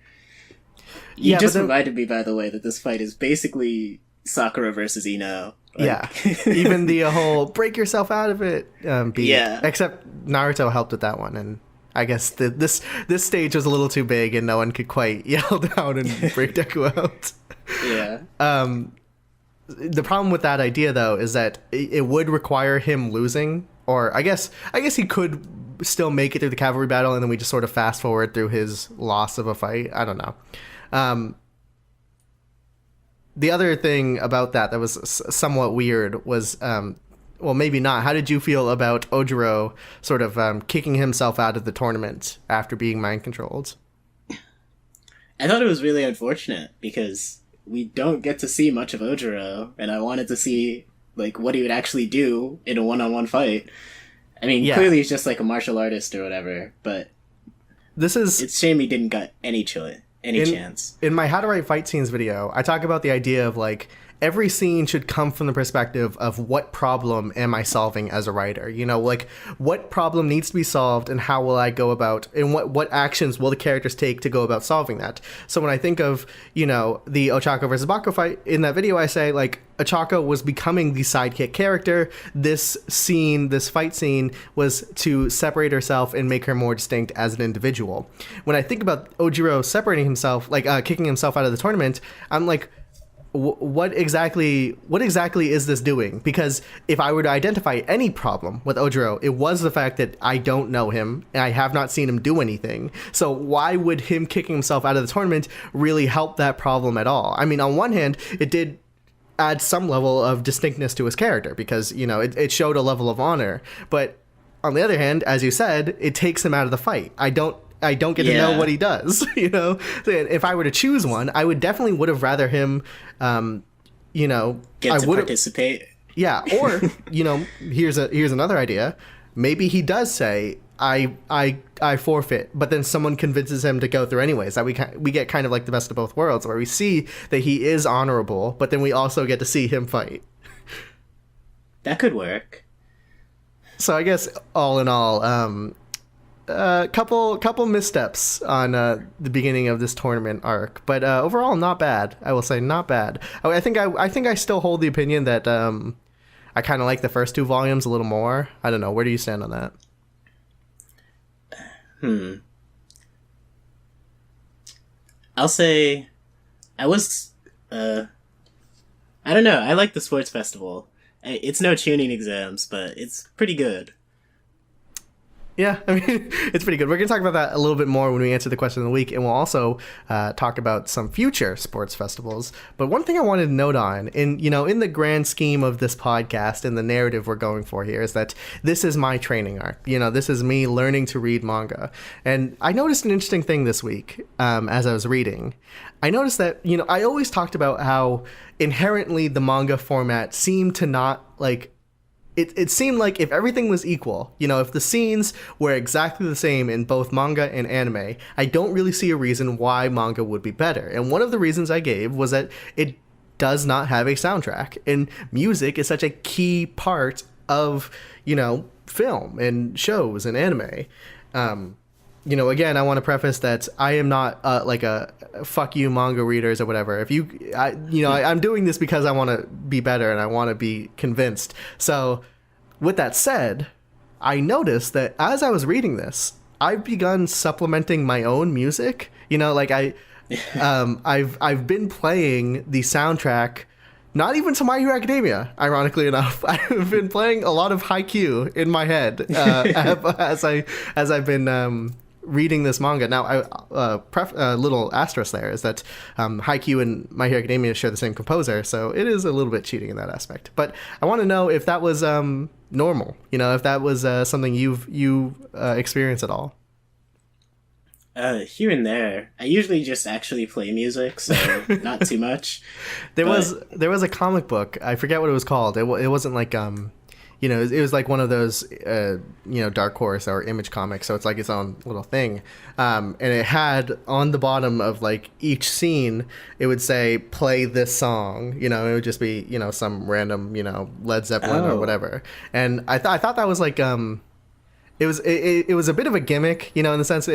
Speaker 2: You just reminded me, by the way, that this fight is basically Sakura versus Ino.
Speaker 1: Yeah, even the whole break yourself out of it beat. Yeah. Except Naruto helped with that one, and I guess this stage was a little too big and no one could quite yell down and break Deku out.
Speaker 2: Yeah.
Speaker 1: The problem with that idea, though, is that it would require him losing, or I guess he could still make it through the cavalry battle, and then we just sort of fast forward through his loss of a fight. I don't know. The other thing about that was somewhat weird was, well, maybe not. How did you feel about Ojiro sort of kicking himself out of the tournament after being mind controlled?
Speaker 2: I thought it was really unfortunate because we don't get to see much of Ojiro, and I wanted to see like what he would actually do in a one-on-one fight. I mean, clearly he's just like a martial artist or whatever, but it's a shame he didn't get any chance. In
Speaker 1: my How to Write Fight Scenes video, I talk about the idea of like every scene should come from the perspective of what problem am I solving as a writer? Like what problem needs to be solved and how will I go about, and what actions will the characters take to go about solving that? So when I think of, the Ochako versus Bakugo fight, in that video I say like Ochako was becoming the sidekick character. This fight scene was to separate herself and make her more distinct as an individual. When I think about Ojiro separating himself, like kicking himself out of the tournament, I'm like, what exactly is this doing? Because if I were to identify any problem with Ojiro, it was the fact that I don't know him and I have not seen him do anything. So why would him kicking himself out of the tournament really help that problem at all? I mean, on one hand, it did adds some level of distinctness to his character because, you know, it showed a level of honor. But on the other hand, as you said, it takes him out of the fight. I don't get to know what he does, you know? So if I were to choose one, I would have rather him, you know...
Speaker 2: Get to participate.
Speaker 1: Yeah, or, you know, here's another idea. Maybe he does say, I forfeit, but then someone convinces him to go through anyways. That we get kind of like the best of both worlds, where we see that he is honorable, but then we also get to see him fight.
Speaker 2: That could work.
Speaker 1: So I guess all in all, couple missteps on the beginning of this tournament arc, but overall not bad. I will say not bad. I think I still hold the opinion that I kind of like the first 2 volumes a little more. I don't know. Where do you stand on that?
Speaker 2: I'll say I was I don't know. I like the sports festival. It's no tuning exams, but it's pretty good.
Speaker 1: Yeah, I mean, it's pretty good. We're going to talk about that a little bit more when we answer the question of the week, and we'll also talk about some future sports festivals. But one thing I wanted to note on, in the grand scheme of this podcast and the narrative we're going for here, is that this is my training arc. You know, this is me learning to read manga. And I noticed an interesting thing this week as I was reading. I noticed that, you know, I always talked about how inherently the manga format seemed to not, like, It seemed like if everything was equal, you know, if the scenes were exactly the same in both manga and anime, I don't really see a reason why manga would be better. And one of the reasons I gave was that it does not have a soundtrack. And music is such a key part of, you know, film and shows and anime. You know, again, I want to preface that I am not like a fuck you manga readers or whatever. If I'm doing this because I want to be better and I want to be convinced. So with that said, I noticed that as I was reading this, I've begun supplementing my own music. You know, like I've been playing the soundtrack. Not even to My Hero Academia, ironically enough. I've been playing a lot of Haikyuu in my head as I've been reading this manga. Now, a little asterisk there is that Haikyuu and My Hero Academia share the same composer, so it is a little bit cheating in that aspect. But I want to know if that was normal. You know, if that was something you experienced at all.
Speaker 2: Here and there. I usually just actually play music, so not too much.
Speaker 1: There was a comic book. I forget what it was called. It wasn't like you know, it was like one of those you know, Dark Horse or Image comics. So it's like its own little thing. And it had on the bottom of like each scene, it would say play this song. You know, it would just be, you know, some random, you know, Led Zeppelin or whatever. And I thought that was like it was a bit of a gimmick, you know, in the sense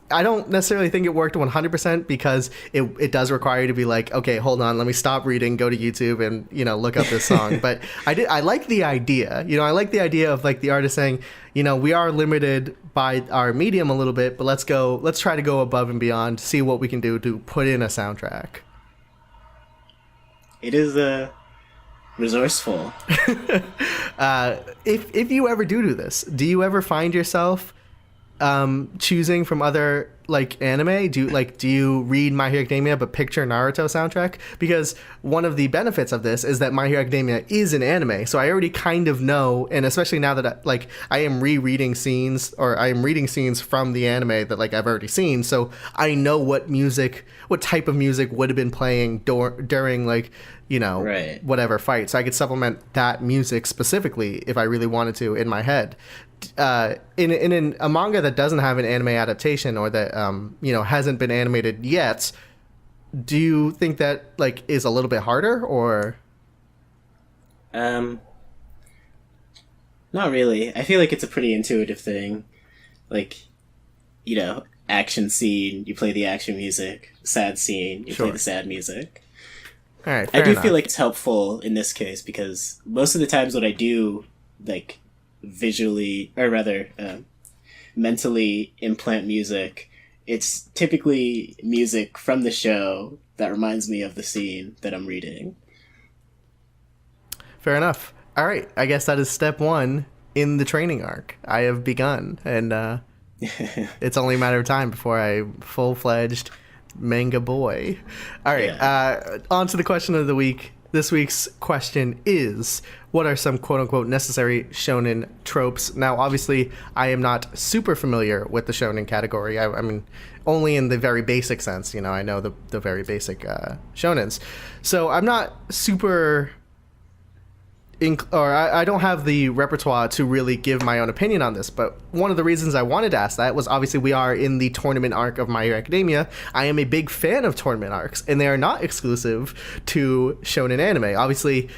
Speaker 1: I don't necessarily think it worked 100% because it does require you to be like, okay, hold on, let me stop reading, go to YouTube and, you know, look up this song. But I like the idea, you know, I like the idea of like the artist saying, you know, we are limited by our medium a little bit, but let's try to go above and beyond, see what we can do to put in a soundtrack.
Speaker 2: It is resourceful.
Speaker 1: If you ever do this, do you ever find yourself choosing from other like anime? Do you read My Hero Academia but picture Naruto soundtrack? Because one of the benefits of this is that My Hero Academia is an anime, so I already kind of know, and especially now that I am rereading scenes, or I am reading scenes from the anime that like I've already seen, so I know what type of music would have been playing during like, you know, right, whatever fight, so I could supplement that music specifically if I really wanted to in my head. In a manga that doesn't have an anime adaptation, or that you know, hasn't been animated yet, do you think that like is a little bit harder, or
Speaker 2: not really? I feel like it's a pretty intuitive thing. Like, you know, action scene, you play the action music. Sad scene, you play the sad music.
Speaker 1: All right,
Speaker 2: I do feel like it's helpful in this case because most of the times when I do like visually, or rather mentally implant music, it's typically music from the show that reminds me of the scene that I'm reading.
Speaker 1: Fair enough. All right, I guess that is step 1 in the training arc. I have begun, and it's only a matter of time before I'm full-fledged manga boy. All right, on to the question of the week. This week's question is, what are some quote-unquote necessary shonen tropes? Now, obviously, I am not super familiar with the shonen category. I mean, only in the very basic sense. You know, I know the very basic shonens. So I'm not super... I don't have the repertoire to really give my own opinion on this, but one of the reasons I wanted to ask that was obviously we are in the tournament arc of My Hero Academia. I am a big fan of tournament arcs, and they are not exclusive to shonen anime. Obviously,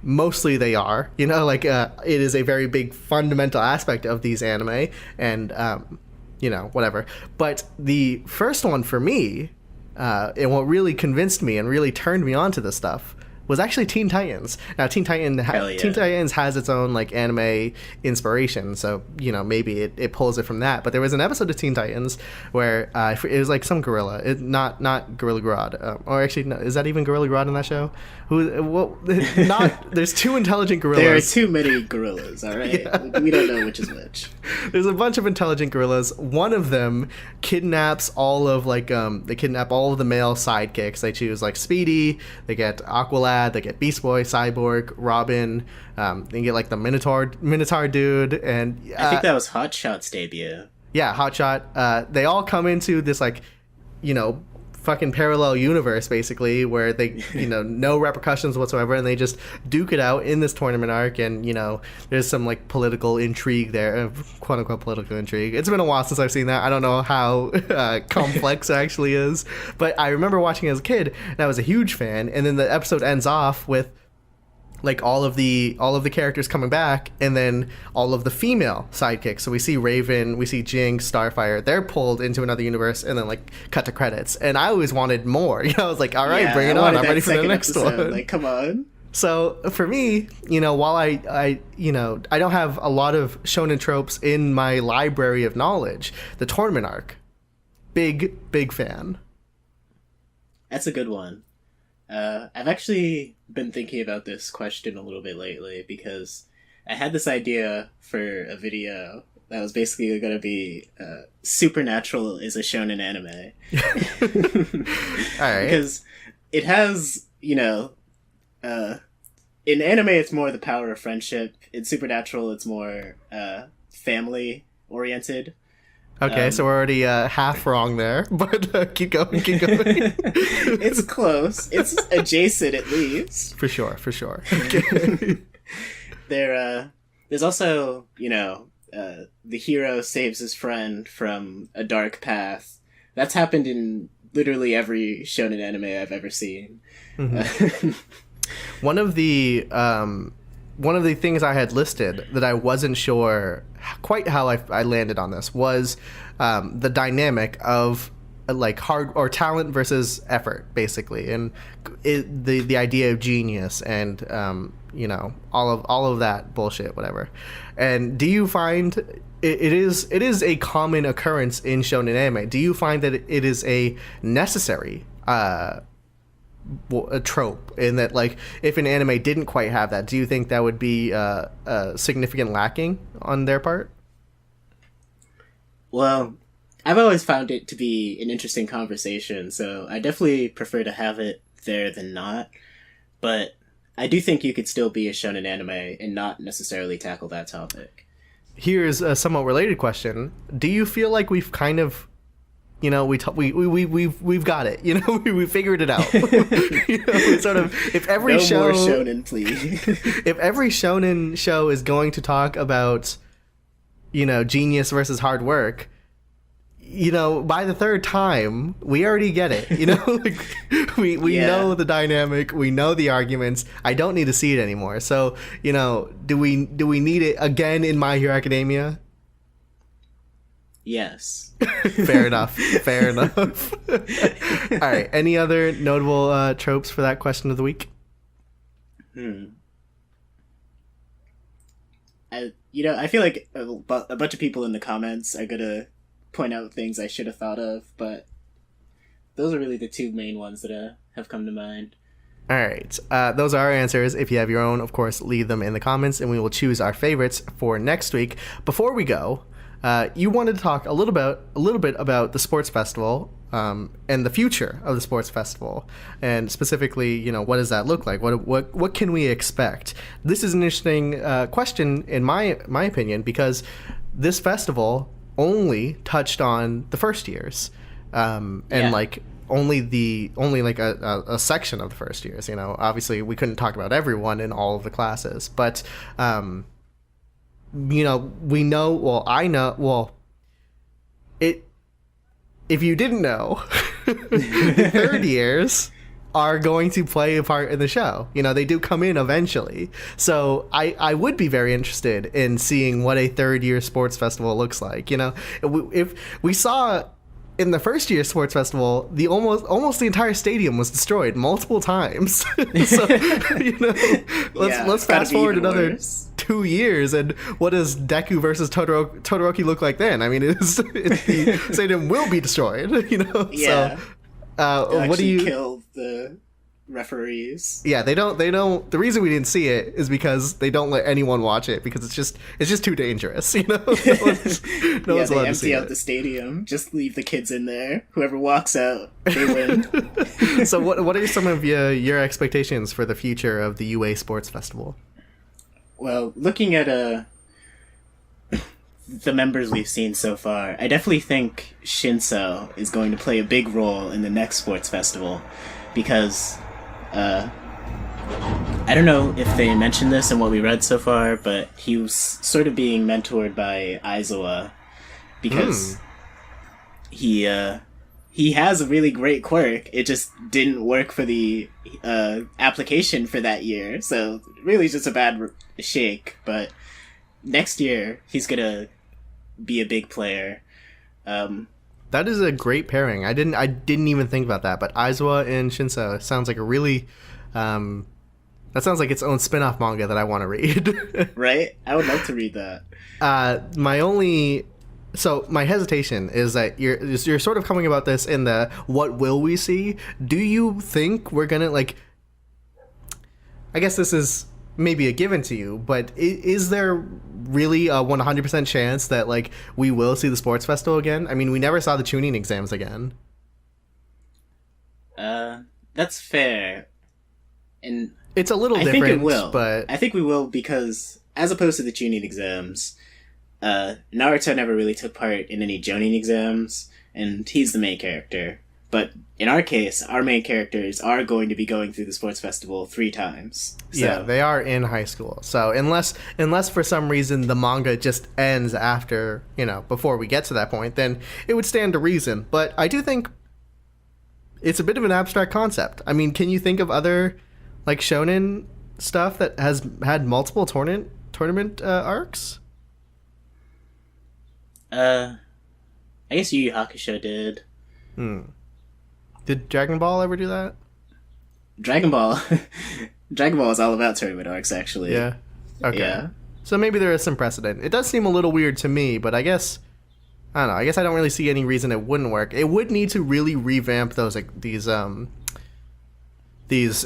Speaker 1: mostly they are. You know, like it is a very big fundamental aspect of these anime, and you know, whatever. But the first one for me, and what really convinced me and really turned me on to this stuff, was actually Teen Titans. Now, Teen Titans has its own like anime inspiration, so you know maybe it pulls it from that. But there was an episode of Teen Titans where it was like some gorilla, not Gorilla Grodd, or actually, no, is that even Gorilla Grodd in that show? There's two intelligent gorillas.
Speaker 2: There are too many gorillas. All right, yeah. We don't know which is which.
Speaker 1: There's a bunch of intelligent gorillas. One of them kidnaps all of like they kidnap all of the male sidekicks. They choose like Speedy. They get Aqualad. They get Beast Boy, Cyborg, Robin. They get like the Minotaur dude, and
Speaker 2: I think that was Hotshot's debut.
Speaker 1: Yeah, Hotshot. They all come into this like, you know, fucking parallel universe basically, where they, you know, no repercussions whatsoever, and they just duke it out in this tournament arc. And you know, there's some like political intrigue there, quote unquote political intrigue. It's been a while since I've seen that. I don't know how complex it actually is, but I remember watching it as a kid, and I was a huge fan. And then the episode ends off with like all of the characters coming back, and then all of the female sidekicks. So we see Raven, we see Jinx, Starfire. They're pulled into another universe, and then like cut to credits. And I always wanted more. You know, I was like, all right, bring it on. I'm ready for the next one.
Speaker 2: Like, come on.
Speaker 1: So for me, you know, while I you know, I don't have a lot of shonen tropes in my library of knowledge, the tournament arc, big fan.
Speaker 2: That's a good one. I've actually been thinking about this question a little bit lately, because I had this idea for a video that was basically going to be Supernatural is a shonen anime.
Speaker 1: All right.
Speaker 2: Because it has, you know, in anime it's more the power of friendship. In Supernatural it's more family oriented.
Speaker 1: Okay, so we're already half wrong there, but keep going.
Speaker 2: It's close. It's adjacent, at least.
Speaker 1: For sure.
Speaker 2: There's also, you know, the hero saves his friend from a dark path. That's happened in literally every shonen anime I've ever seen.
Speaker 1: Mm-hmm. One of the things I had listed that I wasn't sure quite how I landed on this was the dynamic of like hard or talent versus effort, basically, and the idea of genius and you know, all of that bullshit, whatever. And do you find it is a common occurrence in shonen anime? Do you find that it is a necessary a trope, in that like if an anime didn't quite have that, do you think that would be a significant lacking on their part?
Speaker 2: Well, I've always found it to be an interesting conversation, so I definitely prefer to have it there than not. But I do think you could still be a shonen anime and not necessarily tackle that topic.
Speaker 1: Here's a somewhat related question: do you feel like we've kind of, you know, we've got it. You know, we figured it out. You know, sort of. If every
Speaker 2: no
Speaker 1: show,
Speaker 2: more shonen, please.
Speaker 1: If every shonen show is going to talk about, you know, genius versus hard work, you know, by the third time, we already get it. You know, like, we know the dynamic, we know the arguments. I don't need to see it anymore. So, you know, do we need it again in My Hero Academia?
Speaker 2: Yes.
Speaker 1: Fair enough. All right. Any other notable tropes for that question of the week?
Speaker 2: I feel like a bunch of people in the comments are gonna point out things I should have thought of, but those are really the two main ones that have come to mind.
Speaker 1: All right. Those are our answers. If you have your own, of course, leave them in the comments, and we will choose our favorites for next week. Before we go, you wanted to talk a little bit about the sports festival and the future of the sports festival, and specifically, what does that look like? What can we expect? This is an interesting question in my opinion, because this festival only touched on the first years, and like only like a section of the first years. Obviously we couldn't talk about everyone in all of the classes, but we know. Well, I know. Well, if you didn't know, the third years are going to play a part in the show. They do come in eventually. So I would be very interested in seeing what a third year sports festival looks like. If we saw in the first year sports festival, the almost the entire stadium was destroyed multiple times. So let's fast forward another 2 years, and what does Deku versus Todoroki look like then? I mean, the stadium will be destroyed.
Speaker 2: Yeah.
Speaker 1: So what do you
Speaker 2: kill the referees?
Speaker 1: Yeah, they don't. The reason we didn't see it is because they don't let anyone watch it, because it's just too dangerous. No one's allowed
Speaker 2: they
Speaker 1: to see
Speaker 2: empty out
Speaker 1: it.
Speaker 2: the stadium. Just leave the kids in there. Whoever walks out, they win.
Speaker 1: So what are some of your expectations for the future of the UA Sports Festival?
Speaker 2: Well, looking at the members we've seen so far, I definitely think Shinso is going to play a big role in the next sports festival, because I don't know if they mentioned this in what we read so far, but he was sort of being mentored by Aizawa, because he has a really great quirk. It just didn't work for the application for that year, so really just a bad shake. But next year he's gonna be a big player.
Speaker 1: That is a great pairing. I didn't even think about that, but Aizawa and Shinso sounds like a really that sounds like its own spin-off manga that I want to read.
Speaker 2: Right? I would love to read that.
Speaker 1: My hesitation is that you're sort of coming about this in the what will we see? Do you think we're gonna, like, I guess this is maybe a given to you, but is there really a 100% chance that, like, we will see the sports festival again? I mean, we never saw the tuning exams again.
Speaker 2: That's fair. And
Speaker 1: it's a little different.
Speaker 2: I think it will.
Speaker 1: But
Speaker 2: I think we will, because as opposed to the tuning exams, Naruto never really took part in any Jonin exams, and he's the main character. But in our case, our main characters are going to be going through the sports festival 3 times. So.
Speaker 1: Yeah, they are in high school. So unless for some reason the manga just ends after, before we get to that point, then it would stand to reason. But I do think it's a bit of an abstract concept. I mean, can you think of other, like, shonen stuff that has had multiple tournament arcs?
Speaker 2: I guess Yu Yu Hakusho did.
Speaker 1: Did Dragon Ball ever do that?
Speaker 2: Dragon Ball is all about tournament arcs, actually.
Speaker 1: Yeah. Okay.
Speaker 2: Yeah.
Speaker 1: So maybe there is some precedent. It does seem a little weird to me, but I guess I don't know. I guess I don't really see any reason it wouldn't work. It would need to really revamp those, like, these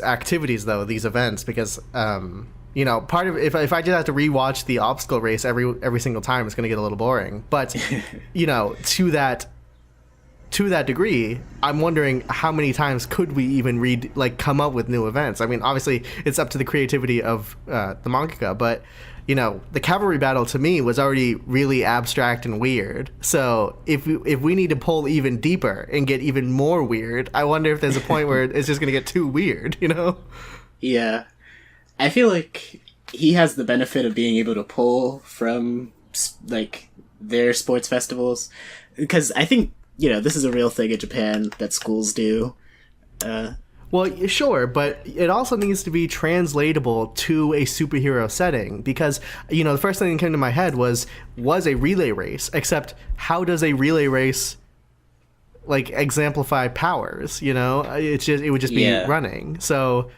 Speaker 1: activities, though, these events, because part of if I just have to rewatch the obstacle race every single time, it's going to get a little boring. But to that degree, I'm wondering how many times could we even come up with new events. I mean, obviously it's up to the creativity of the mangaka, but the Cavalry Battle to me was already really abstract and weird. So if we need to pull even deeper and get even more weird, I wonder if there's a point where it's just going to get too weird,
Speaker 2: Yeah. I feel like he has the benefit of being able to pull from, like, their sports festivals, because I think, this is a real thing in Japan that schools do.
Speaker 1: Well, sure, but it also needs to be translatable to a superhero setting, because, the first thing that came to my head was a relay race, except how does a relay race, like, exemplify powers, it would just be running. So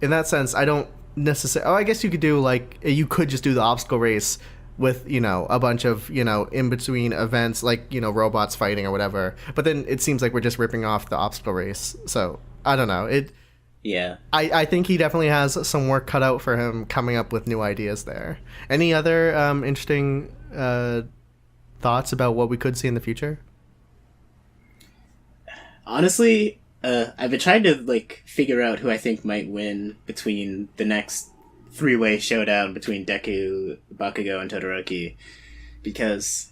Speaker 1: in that sense, I don't necessarily, I guess you could do, like, you could just do the obstacle race with, a bunch of, in-between events, like, robots fighting or whatever. But then it seems like we're just ripping off the obstacle race. So, I don't know. I think he definitely has some work cut out for him coming up with new ideas there. Any other interesting thoughts about what we could see in the future?
Speaker 2: Honestly, I've been trying to like figure out who I think might win between the next three-way showdown between Deku, Bakugo, and Todoroki, because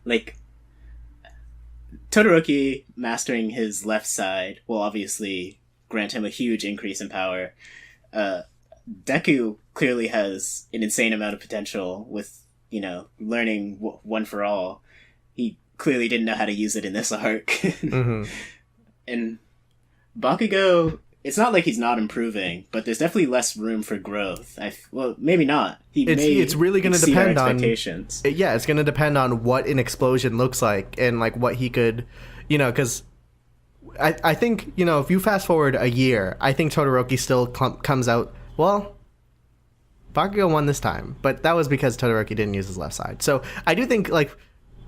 Speaker 2: like Todoroki mastering his left side will obviously grant him a huge increase in power. Deku clearly has an insane amount of potential with, learning One for All. He clearly didn't know how to use it in this arc. Mm-hmm. And Bakugo, it's not like he's not improving, but there's definitely less room for growth. Well, maybe not.
Speaker 1: It's really going to depend on
Speaker 2: expectations.
Speaker 1: Yeah, it's going to depend on what an explosion looks like and like what he could, because I think, if you fast forward a year, I think Todoroki still comes out, well, Bakugo won this time, but that was because Todoroki didn't use his left side. So I do think, like,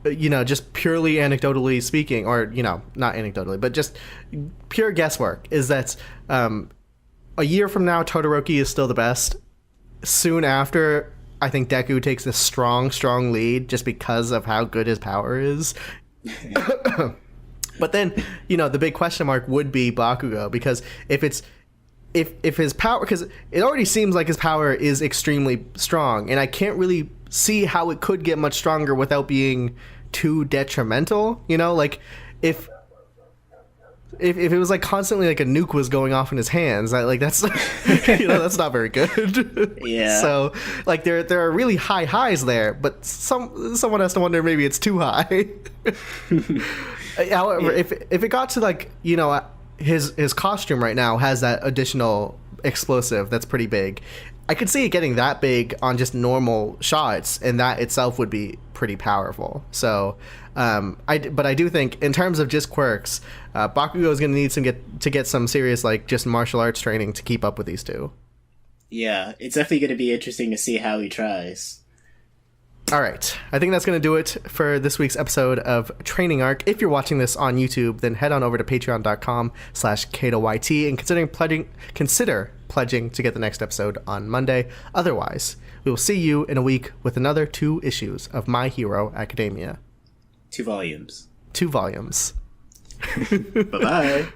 Speaker 1: just purely anecdotally speaking, or, not anecdotally, but just pure guesswork, is that a year from now, Todoroki is still the best. Soon after, I think Deku takes a strong, strong lead just because of how good his power is. But then, the big question mark would be Bakugo, because if his power, because it already seems like his power is extremely strong, and I can't really see how it could get much stronger without being too detrimental. Like if it was like constantly like a nuke was going off in his hands, that's that's not very good.
Speaker 2: Yeah.
Speaker 1: So like there are really high highs there, but someone has to wonder, maybe it's too high. However, if it got to like his costume right now has that additional explosive that's pretty big, I could see it getting that big on just normal shots, and that itself would be pretty powerful. So, but I do think in terms of just quirks, Bakugo is going to need to get some serious like just martial arts training to keep up with these two.
Speaker 2: Yeah, it's definitely going to be interesting to see how he tries.
Speaker 1: All right. I think that's going to do it for this week's episode of Training Arc. If you're watching this on YouTube, then head on over to patreon.com/KatoYT and consider pledging to get the next episode on Monday. Otherwise, we will see you in a week with another 2 issues of My Hero Academia.
Speaker 2: 2 volumes.
Speaker 1: 2 volumes.
Speaker 2: Bye-bye.